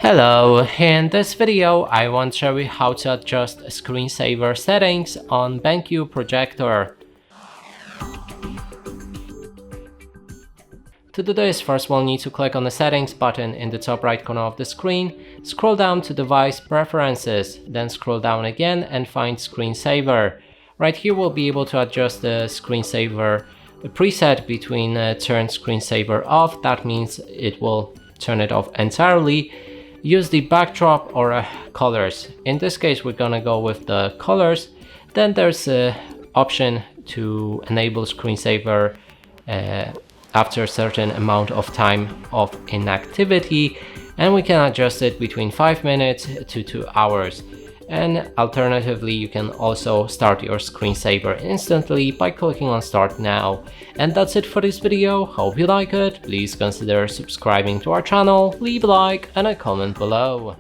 Hello, in this video I want to show you how to adjust screensaver settings on BenQ projector. To do this, first we'll need to click on the settings button in the top right corner of the screen, scroll down to device preferences, then scroll down again and find screensaver. Right here we'll be able to adjust the screensaver preset between turn screensaver off. That means it will turn it off entirely. Use the backdrop or colors. In this case we're gonna go with the colors. Then there's an option to enable screensaver after a certain amount of time of inactivity, and we can adjust it between 5 minutes to 2 hours. And alternatively, you can also start your screensaver instantly by clicking on Start Now. And that's it for this video. Hope you like it. Please consider subscribing to our channel, leave a like and a comment below.